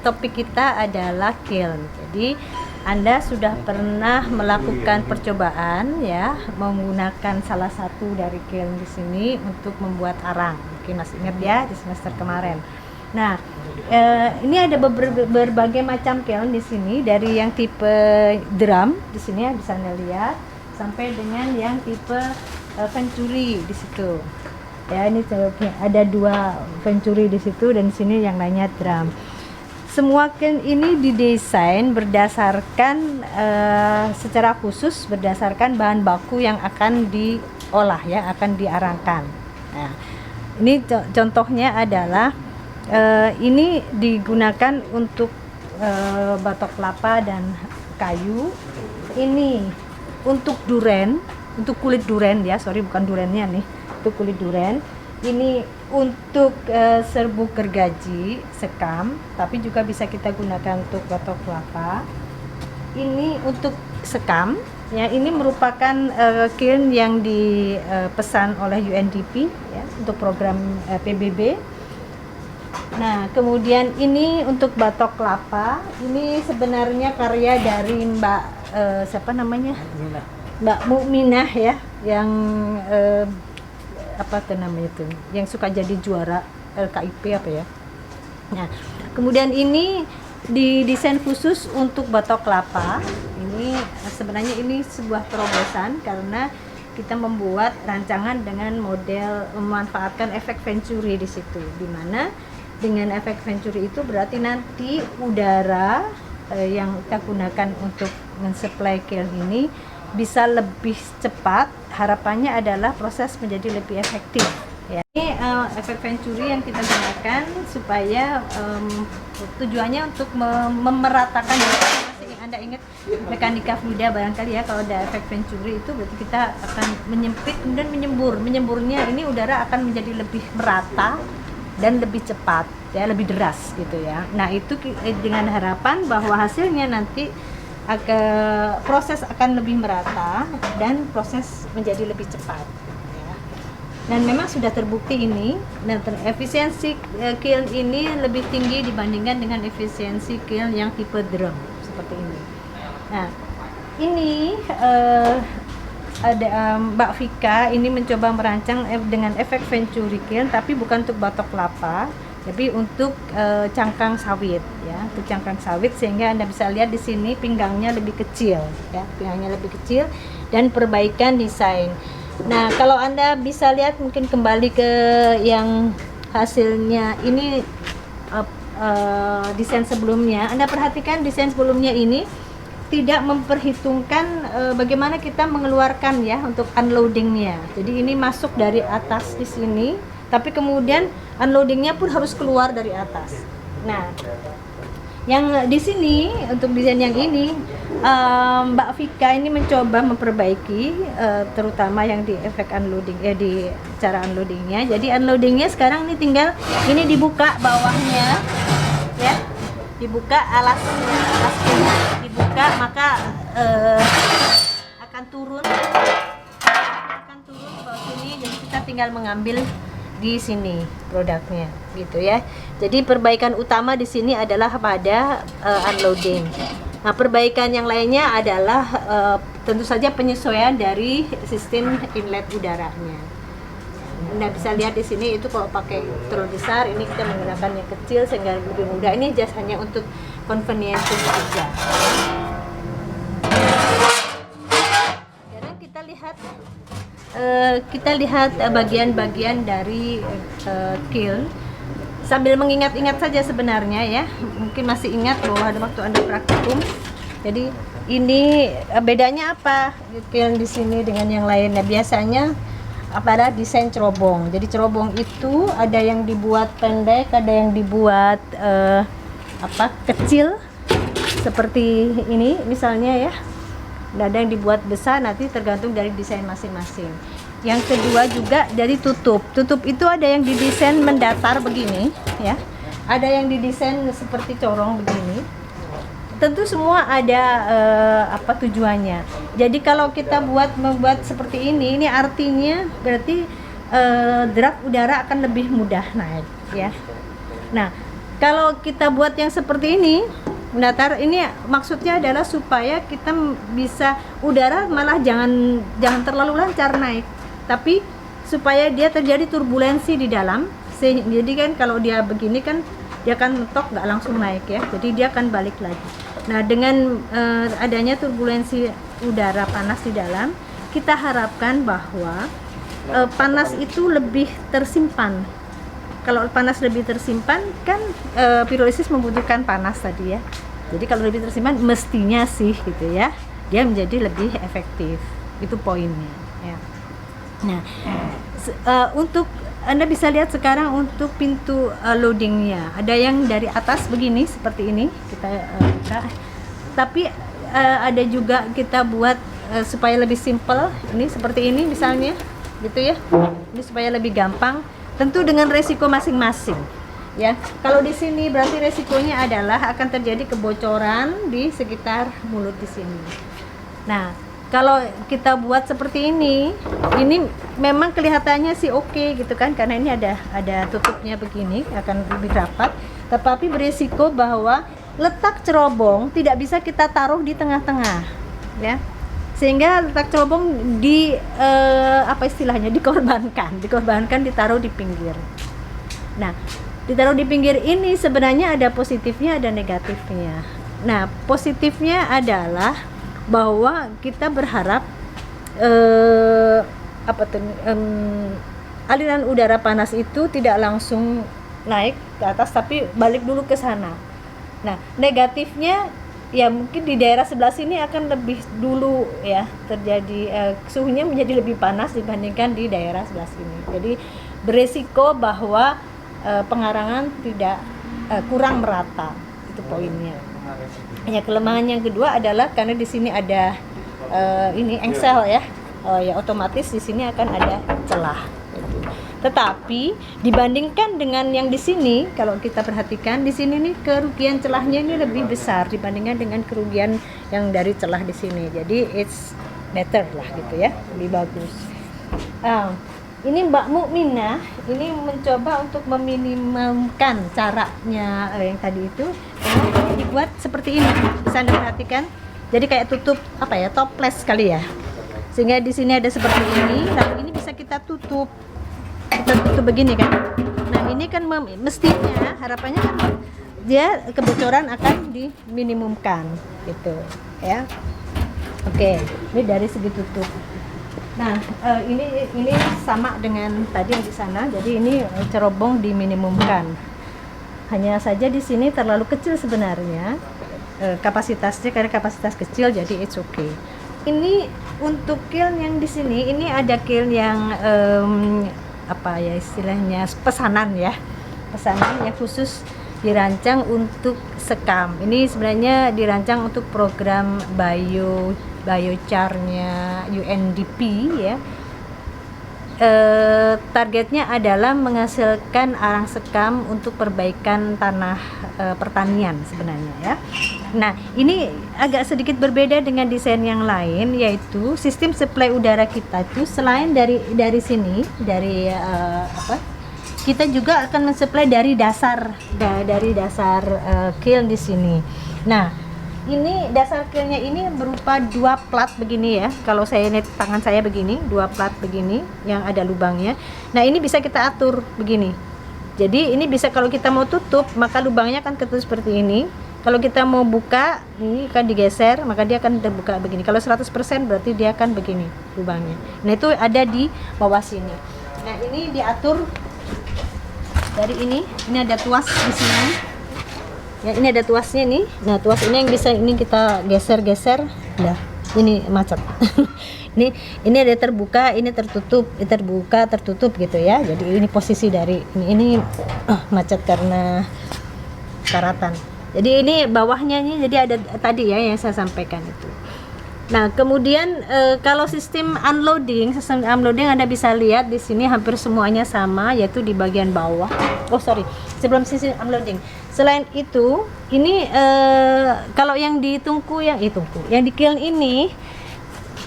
topik kita adalah kiln. Jadi Anda sudah pernah melakukan percobaan ya menggunakan salah satu dari kiln di sini untuk membuat arang. Mungkin masih ingat ya di semester kemarin. Nah, ini ada berbagai macam kiln di sini, dari yang tipe drum di sini ya bisa Anda lihat, sampai dengan yang tipe venturi di situ. Ya, ini ada 2 venturi di situ dan di sini yang lainnya drum. Semua kiln ini didesain berdasarkan secara khusus berdasarkan bahan baku yang akan diolah ya, akan diarangkan. Nah, ini contohnya adalah ini digunakan untuk batok kelapa dan kayu. Ini untuk duren, untuk kulit duren ya, bukan durennya nih, untuk kulit duren. Ini untuk serbuk gergaji, sekam, tapi juga bisa kita gunakan untuk batok kelapa. Ini untuk sekam, ya, ini merupakan kiln yang dipesan oleh UNDP ya, untuk program PBB. Nah, kemudian ini untuk batok kelapa, ini sebenarnya karya dari Mbak siapa namanya? Mbak Mukminah ya, yang apa tuh namanya itu, yang suka jadi juara LKIP apa ya. Nah, kemudian ini didesain khusus untuk batok kelapa. Ini sebenarnya ini sebuah terobosan karena kita membuat rancangan dengan model memanfaatkan efek venturi di situ, dimana dengan efek venturi itu berarti nanti udara yang kita gunakan untuk mensuplai kiln ini bisa lebih cepat. Harapannya adalah proses menjadi lebih efektif ya. Ini efek venturi yang kita gunakan supaya tujuannya untuk memeratakan. Masih Anda ingat mekanika fluida barangkali ya, kalau ada efek venturi itu berarti kita akan menyempit kemudian menyemburnya ini udara akan menjadi lebih merata dan lebih cepat ya, lebih deras gitu ya. Nah, itu dengan harapan bahwa hasilnya nanti proses akan lebih merata dan proses menjadi lebih cepat ya. Dan memang sudah terbukti ini, dan efisiensi kiln ini lebih tinggi dibandingkan dengan efisiensi kiln yang tipe drum seperti ini. Nah, ini ada Mbak Vika ini mencoba merancang dengan efek venturi kiln, tapi bukan untuk batok kelapa, tapi untuk cangkang sawit ya, untuk cangkang sawit, sehingga Anda bisa lihat di sini pinggangnya lebih kecil ya, pinggangnya lebih kecil, dan perbaikan desain. Nah, kalau Anda bisa lihat mungkin kembali ke yang hasilnya ini desain sebelumnya. Anda perhatikan desain sebelumnya ini tidak memperhitungkan bagaimana kita mengeluarkan ya untuk unloadingnya. Jadi ini masuk dari atas di sini, tapi kemudian unloadingnya pun harus keluar dari atas. Nah, yang di sini untuk desain yang ini Mbak Vika ini mencoba memperbaiki terutama yang di efek unloading di cara unloadingnya. Jadi unloadingnya sekarang ini tinggal ini dibuka bawahnya ya, dibuka alasnya, dibuka, maka akan turun ke bawah sini. Jadi kita tinggal mengambil di sini produknya gitu ya. Jadi perbaikan utama di sini adalah pada unloading. Nah, perbaikan yang lainnya adalah tentu saja penyesuaian dari sistem inlet udaranya. Anda bisa lihat di sini itu kalau pakai terlalu besar, ini kita menggunakan yang kecil sehingga lebih mudah. Ini just hanya untuk convenience saja. Sekarang kita lihat bagian-bagian dari kiln sambil mengingat-ingat saja sebenarnya ya. Mungkin masih ingat bahwa ada waktu Anda praktikum. Jadi ini bedanya apa kiln di sini dengan yang lainnya? Biasanya pada desain cerobong. Jadi cerobong itu ada yang dibuat pendek, ada yang dibuat kecil seperti ini misalnya ya. Ada yang dibuat besar, nanti tergantung dari desain masing-masing. Yang kedua juga dari tutup. Tutup itu ada yang didesain mendatar begini ya. Ada yang didesain seperti corong begini. Tentu semua ada tujuannya. Jadi kalau kita membuat seperti ini artinya berarti draft udara akan lebih mudah naik ya. Nah, Kalau kita buat yang seperti ini, mendatar, ini maksudnya adalah supaya kita bisa udara malah jangan terlalu lancar naik, tapi supaya dia terjadi turbulensi di dalam. Jadi kan kalau dia begini kan dia akan mentok, nggak langsung naik ya, jadi dia akan balik lagi. Nah, dengan adanya turbulensi udara panas di dalam, kita harapkan bahwa panas itu lebih tersimpan. Kalau panas lebih tersimpan kan pirolisis membutuhkan panas tadi ya. Jadi kalau lebih tersimpan mestinya sih gitu ya, dia menjadi lebih efektif. Itu poinnya ya. Nah, untuk Anda bisa lihat sekarang untuk pintu loadingnya, ada yang dari atas begini seperti ini kita buka. Tapi ada juga kita buat supaya lebih simple, ini seperti ini misalnya gitu ya. Ini supaya lebih gampang, tentu dengan resiko masing-masing ya. Kalau di sini berarti resikonya adalah akan terjadi kebocoran di sekitar mulut di sini. Nah, kalau kita buat seperti ini memang kelihatannya sih oke gitu kan, karena ini ada tutupnya begini, akan lebih rapat, tetapi berisiko bahwa letak cerobong tidak bisa kita taruh di tengah-tengah ya, sehingga letak cerobong apa istilahnya, dikorbankan ditaruh di pinggir. Nah, ditaruh di pinggir ini sebenarnya ada positifnya, ada negatifnya. Nah, positifnya adalah bahwa kita berharap aliran udara panas itu tidak langsung naik ke atas tapi balik dulu ke sana. Nah, negatifnya ya mungkin di daerah sebelah sini akan lebih dulu ya terjadi suhunya menjadi lebih panas dibandingkan di daerah sebelah sini. Jadi beresiko bahwa pengarangan tidak kurang merata, itu poinnya. Ya, kelemahan yang kedua adalah karena di sini ada ini engsel ya, ya otomatis di sini akan ada celah. Tetapi dibandingkan dengan yang di sini, kalau kita perhatikan di sini nih kerugian celahnya ini lebih besar dibandingkan dengan kerugian yang dari celah di sini. Jadi it's better lah gitu ya, lebih bagus. Ini Mbak Mukminah ini mencoba untuk meminimumkan caranya yang tadi itu. Ini dibuat seperti ini, bisa Anda perhatikan. Jadi kayak tutup apa ya, toples kali ya. Sehingga di sini ada seperti ini, lalu ini bisa kita tutup. Kita tutup begini kan. Nah, ini kan mestinya harapannya kan dia kebocoran akan diminimumkan gitu ya. Oke, ini dari segi tutup. Nah, ini sama dengan tadi yang di sana. Jadi ini cerobong diminimumkan. Hanya saja di sini terlalu kecil sebenarnya kapasitasnya, karena kapasitas kecil jadi it's okay. Ini untuk kiln yang di sini, ini ada kiln yang apa ya istilahnya pesanan ya, pesanan yang khusus dirancang untuk sekam. Ini sebenarnya dirancang untuk program biochar-nya UNDP ya. Targetnya adalah menghasilkan arang sekam untuk perbaikan tanah pertanian sebenarnya ya. Nah, ini agak sedikit berbeda dengan desain yang lain, yaitu sistem suplai udara kita itu selain dari sini, dari kita juga akan mensuplai dari dasar kiln di sini. Nah, ini dasar kilnnya ini berupa dua plat begini ya. Kalau saya ini tangan saya begini, dua plat begini yang ada lubangnya. Nah, ini bisa kita atur begini. Jadi ini bisa, kalau kita mau tutup maka lubangnya akan ketutup seperti ini. Kalau kita mau buka, ini akan digeser, maka dia akan terbuka begini. Kalau 100% berarti dia akan begini lubangnya. Nah, itu ada di bawah sini. Nah, ini diatur dari ini ada tuas di sini. Ya, ini ada tuasnya nih. Nah, tuas ini yang bisa ini kita geser-geser. Nah, ini macet. ini ada terbuka, ini tertutup, ini terbuka, tertutup gitu ya. Jadi ini posisi dari ini macet karena karatan. Jadi ini bawahnya ini jadi ada tadi ya yang saya sampaikan itu. Nah, kemudian kalau sistem unloading Anda bisa lihat di sini hampir semuanya sama, yaitu di bagian bawah. Sebelum sistem unloading. Selain itu, ini kalau yang di yang di kiln ini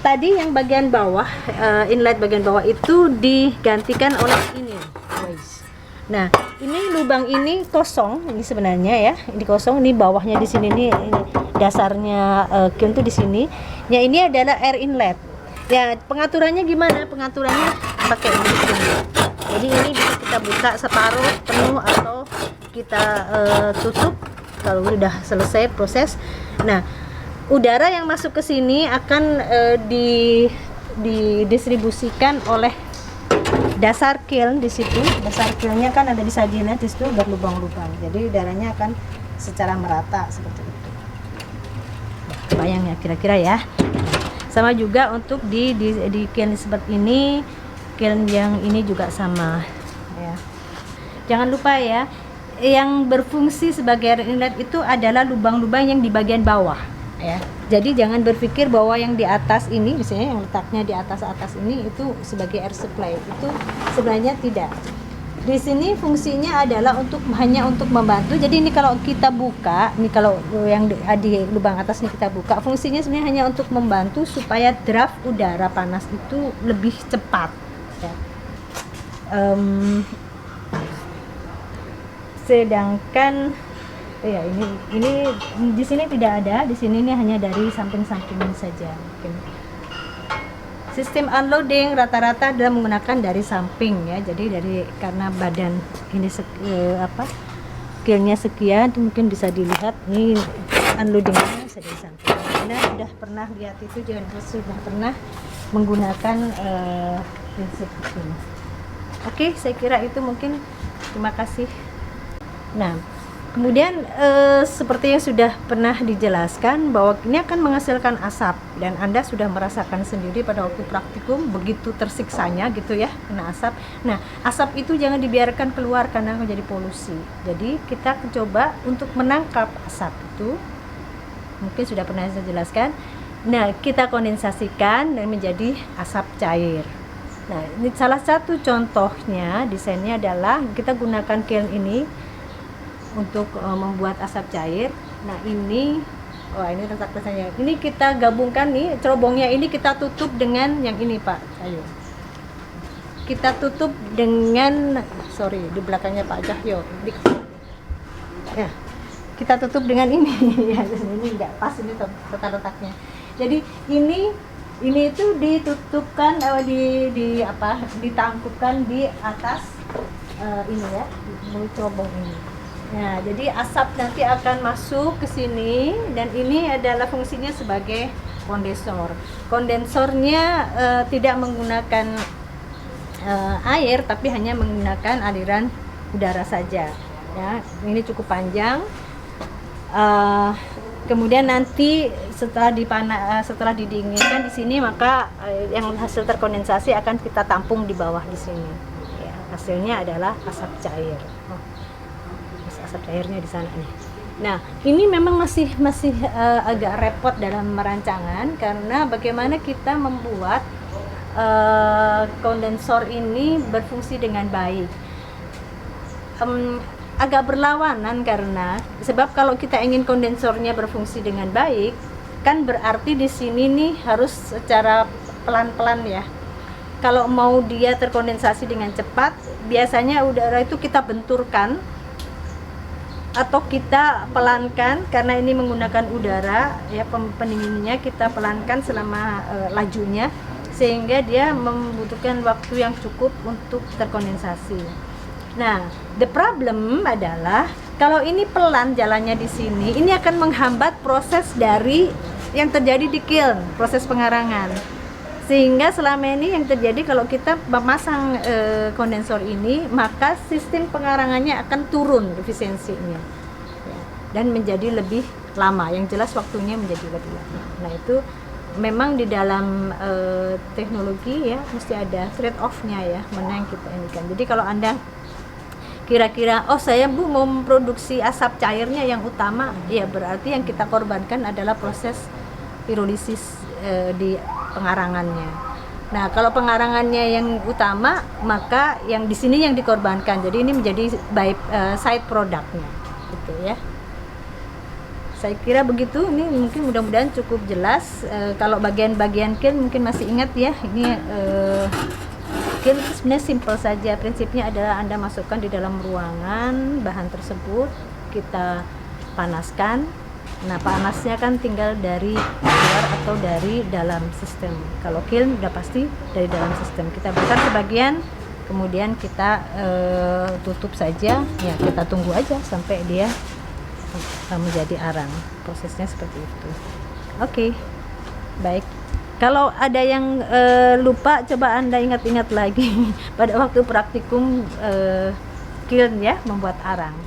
tadi yang bagian bawah, inlet bagian bawah itu digantikan oleh ini, guys. Nah, ini lubang ini kosong, ini sebenarnya ya, ini kosong, ini bawahnya di sini nih, ini dasarnya kiln tuh di sini. Ya, ini adalah air inlet. Ya, pengaturannya gimana? Pengaturannya pakai ini di sini. Jadi ini bisa kita buka separuh penuh atau kita tutup kalau udah selesai proses. Nah, udara yang masuk ke sini akan didistribusikan oleh dasar kiln di situ. Dasar kilnnya kan ada di sajiannya, di situ berlubang-lubang. Jadi udaranya akan secara merata seperti itu. Kebayang ya kira-kira ya. Sama juga untuk di kiln seperti ini, kiln yang ini juga sama ya. Jangan lupa ya, yang berfungsi sebagai air inlet itu adalah lubang-lubang yang di bagian bawah ya. Jadi jangan berpikir bahwa yang di atas ini, misalnya yang letaknya di atas ini itu sebagai air supply. Itu sebenarnya tidak. Di sini fungsinya adalah hanya untuk membantu. Jadi ini kalau kita buka, ini kalau yang di lubang atas ini kita buka, fungsinya sebenarnya hanya untuk membantu supaya draft udara panas itu lebih cepat ya. Sedangkan ya ini di sini tidak ada, di sini ini hanya dari samping-samping saja. Mungkin sistem unloading rata-rata adalah menggunakan dari samping ya. Jadi karena badan ini kilnnya sekian, mungkin bisa dilihat ini unloadingnya bisa dari samping. Anda sudah pernah lihat itu, jangan sudah pernah menggunakan prinsip ini. Oke, saya kira itu mungkin. Terima kasih. Nah, kemudian seperti yang sudah pernah dijelaskan bahwa ini akan menghasilkan asap, dan Anda sudah merasakan sendiri pada waktu praktikum begitu tersiksanya gitu ya, kena asap. Nah, asap itu jangan dibiarkan keluar karena menjadi polusi. Jadi kita coba untuk menangkap asap itu, mungkin sudah pernah saya jelaskan. Nah, kita kondensasikan dan menjadi asap cair. Nah, ini salah satu contohnya, desainnya adalah kita gunakan kiln ini untuk membuat asap cair. Nah, ini letak saya. Ini kita gabungkan nih, cerobongnya ini kita tutup dengan yang ini, Pak. Ayo. Kita tutup dengan di belakangnya Pak Cahyo. Ya. Kita tutup dengan ini. Ya, ini enggak pas ini letaknya. Jadi ini itu ditutupkan ditangkupkan di atas ini ya, cerobong ini. Nah, jadi asap nanti akan masuk ke sini, dan ini adalah fungsinya sebagai kondensor. Kondensornya tidak menggunakan air, tapi hanya menggunakan aliran udara saja. Ya, ini cukup panjang. Kemudian nanti setelah didinginkan di sini, maka yang hasil terkondensasi akan kita tampung di bawah di sini. Ya, hasilnya adalah asap cair. Asap cairnya di sana nih. Nah, ini memang masih agak repot dalam merancangan, karena bagaimana kita membuat kondensor ini berfungsi dengan baik. Agak berlawanan, karena sebab kalau kita ingin kondensornya berfungsi dengan baik, kan berarti di sini nih harus secara pelan-pelan ya. Kalau mau dia terkondensasi dengan cepat, biasanya udara itu kita benturkan atau kita pelankan, karena ini menggunakan udara ya, pendinginnya kita pelankan selama lajunya, sehingga dia membutuhkan waktu yang cukup untuk terkondensasi. Nah, the problem adalah kalau ini pelan jalannya di sini, ini akan menghambat proses dari yang terjadi di kiln, proses pengarangan. Sehingga selama ini yang terjadi kalau kita memasang kondensor ini, maka sistem pengarangannya akan turun efisiensinya ya, dan menjadi lebih lama. Yang jelas waktunya menjadi lebih lama. Nah, itu memang di dalam teknologi ya mesti ada trade off-nya ya, mana yang kita inginkan. Jadi kalau Anda kira-kira saya mau memproduksi asap cairnya yang utama, ya berarti yang kita korbankan adalah proses pirolisis di pengarangannya. Nah, kalau pengarangannya yang utama, maka yang di sini yang dikorbankan. Jadi ini menjadi side produknya, gitu ya. Saya kira begitu. Ini mungkin mudah-mudahan cukup jelas. Kalau bagian-bagian kiln mungkin masih ingat ya. Ini kiln itu sebenarnya simple saja. Prinsipnya adalah Anda masukkan di dalam ruangan bahan tersebut, kita panaskan. Nah, panasnya kan tinggal dari luar atau dari dalam sistem. Kalau kiln udah pasti dari dalam sistem. Kita bakar sebagian, kemudian kita tutup saja. Ya, kita tunggu aja sampai dia menjadi arang. Prosesnya seperti itu. Oke, baik. Kalau ada yang lupa, coba Anda ingat-ingat lagi pada waktu praktikum kiln ya, membuat arang.